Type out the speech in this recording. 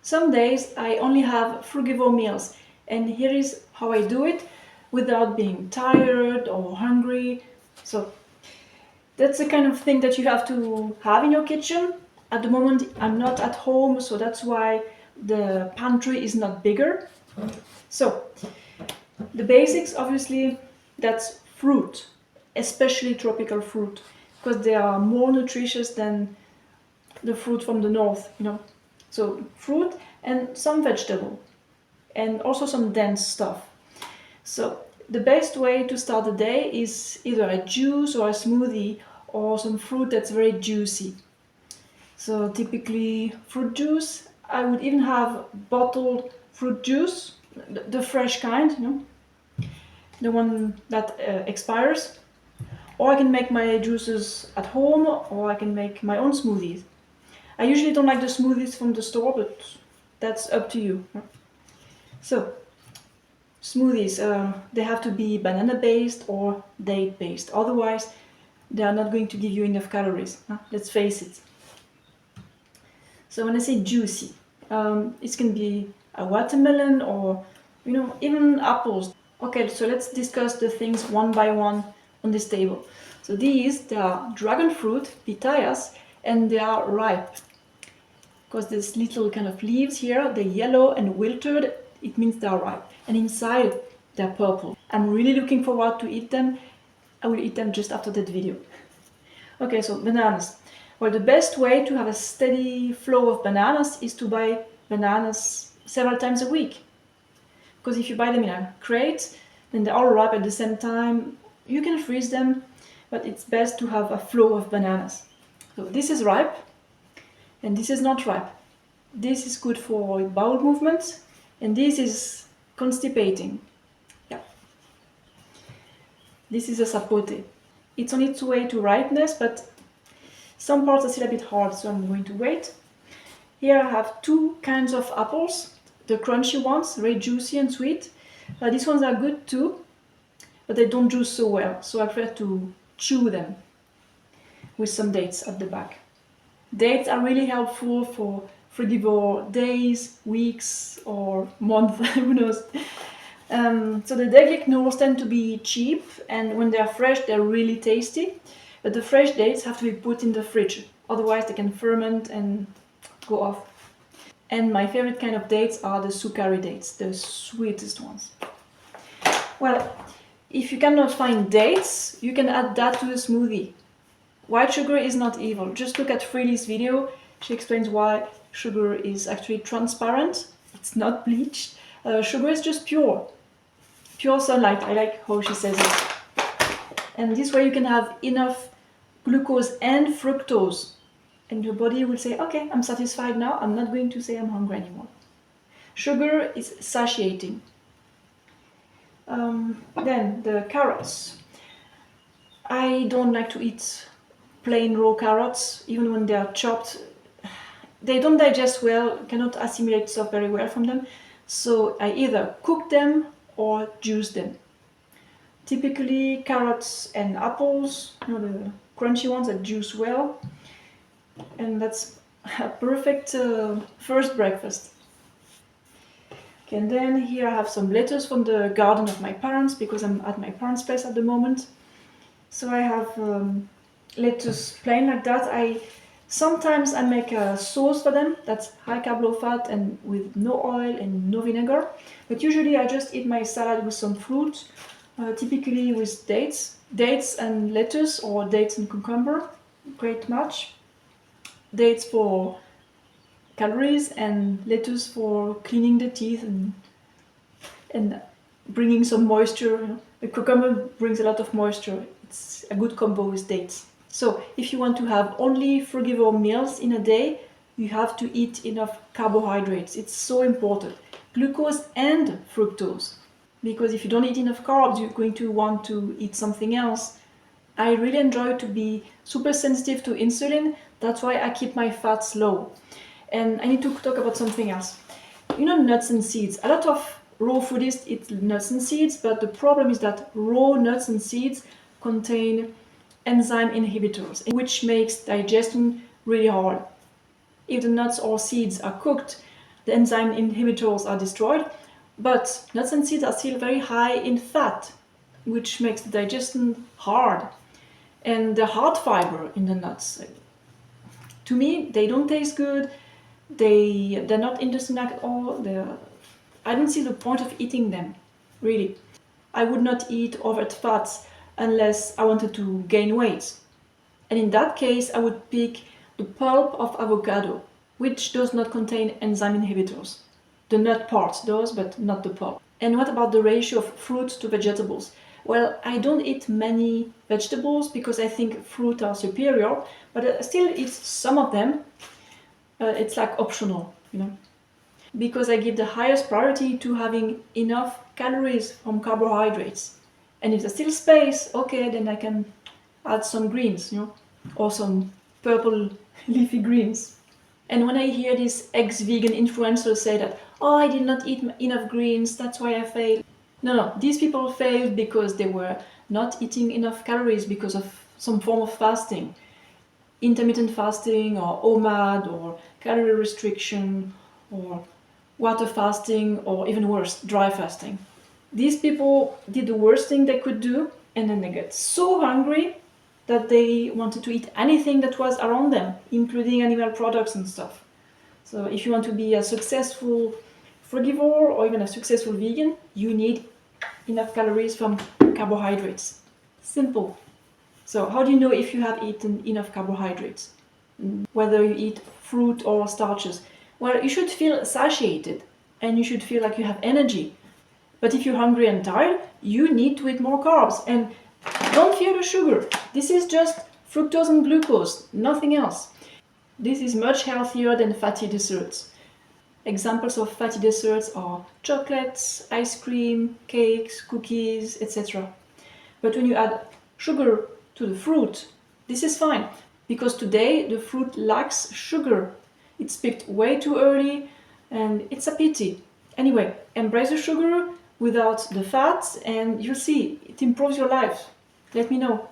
Some days I only have frugivore meals, and here is how I do it without being tired or hungry. So that's the kind of thing that you have to have in your kitchen. At the moment I'm not at home, so that's why the pantry is not bigger. So the basics, obviously, that's fruit, especially tropical fruit, because they are more nutritious than the fruit from the north. So fruit and some vegetable and also some dense stuff. So the best way to start the day is either a juice or a smoothie or some fruit that's very juicy. So typically fruit juice. I would even have bottled fruit juice, the fresh kind, the one that expires. Or I can make my juices at home, or I can make my own smoothies. I usually don't like the smoothies from the store, but that's up to you. So smoothies, they have to be banana based or date based, otherwise they are not going to give you enough calories. Let's face it. So when I say juicy, it can be a watermelon or even apples. Okay, so let's discuss the things one by one on this table. So they are dragon fruit, pitayas, and they are ripe. Because there's little kind of leaves here, they're yellow and wilted, it means they are ripe. And inside, they're purple. I'm really looking forward to eat them. I will eat them just after that video. Okay, so bananas. Well, the best way to have a steady flow of bananas is to buy bananas several times a week. Because if you buy them in a crate, then they're all ripe at the same time. You can freeze them, but it's best to have a flow of bananas. So this is ripe, and this is not ripe. This is good for bowel movements, and this is constipating. Yeah. This is a sapote. It's on its way to ripeness, but some parts are still a bit hard, so I'm going to wait. Here I have two kinds of apples. The crunchy ones, very juicy and sweet. These ones are good too, but they don't juice so well, so I prefer to chew them with some dates at the back. Dates are really helpful for frugivore days, weeks, or months, who knows. So the deglik knolls tend to be cheap, and when they're fresh, they're really tasty. But the fresh dates have to be put in the fridge, otherwise they can ferment and go off. And my favorite kind of dates are the sukari dates, the sweetest ones. Well, if you cannot find dates, you can add that to the smoothie. White sugar is not evil. Just look at Freely's video. She explains why sugar is actually transparent. It's not bleached. Sugar is just pure sunlight. I like how she says it. And this way you can have enough glucose and fructose. And your body will say, okay, I'm satisfied now. I'm not going to say I'm hungry anymore. Sugar is satiating. Then the carrots. I don't like to eat plain raw carrots, even when they are chopped. They don't digest well, cannot assimilate stuff very well from them. So I either cook them or juice them. Typically carrots and apples, the crunchy ones that juice well. And that's a perfect first breakfast. Okay, and then here I have some lettuce from the garden of my parents, because I'm at my parents' place at the moment. So I have lettuce plain like that. Sometimes I make a sauce for them that's high-carb, low-fat, and with no oil and no vinegar. But usually I just eat my salad with some fruit, typically with dates and lettuce, or dates and cucumber. Great match. Dates for calories and lettuce for cleaning the teeth and bringing some moisture. The cucumber brings a lot of moisture. It's a good combo with dates. So if you want to have only frugivore meals in a day, you have to eat enough carbohydrates. It's so important. Glucose and fructose. Because if you don't eat enough carbs, you're going to want to eat something else. I really enjoy to be super sensitive to insulin. That's why I keep my fats low. And I need to talk about something else. Nuts and seeds. A lot of raw foodists eat nuts and seeds, but the problem is that raw nuts and seeds contain enzyme inhibitors, which makes digestion really hard. If the nuts or seeds are cooked, the enzyme inhibitors are destroyed, but nuts and seeds are still very high in fat, which makes the digestion hard. And the hard fiber in the nuts, to me, they don't taste good. They're not interesting at all. I don't see the point of eating them, really. I would not eat overt fats unless I wanted to gain weight. And in that case, I would pick the pulp of avocado, which does not contain enzyme inhibitors. The nut part does, but not the pulp. And what about the ratio of fruits to vegetables? Well, I don't eat many vegetables because I think fruit are superior, but I still eat some of them. It's like optional, because I give the highest priority to having enough calories from carbohydrates. And if there's still space, okay, then I can add some greens, or some purple leafy greens. And when I hear these ex-vegan influencers say that, oh, I did not eat enough greens, that's why I failed. No, these people failed because they were not eating enough calories because of some form of fasting. Intermittent fasting, or OMAD, or calorie restriction, or water fasting, or even worse, dry fasting. These people did the worst thing they could do, and then they get so hungry that they wanted to eat anything that was around them, including animal products and stuff. So if you want to be a successful frugivore or even a successful vegan, you need enough calories from carbohydrates. Simple. So how do you know if you have eaten enough carbohydrates? Whether you eat fruit or starches? Well, you should feel satiated and you should feel like you have energy. But if you're hungry and tired, you need to eat more carbs. And don't fear the sugar. This is just fructose and glucose, nothing else. This is much healthier than fatty desserts. Examples of fatty desserts are chocolates, ice cream, cakes, cookies, etc. But when you add sugar to the fruit, this is fine, because today the fruit lacks sugar. It's picked way too early, and it's a pity. Anyway, embrace the sugar without the fats, and you'll see, it improves your life. Let me know.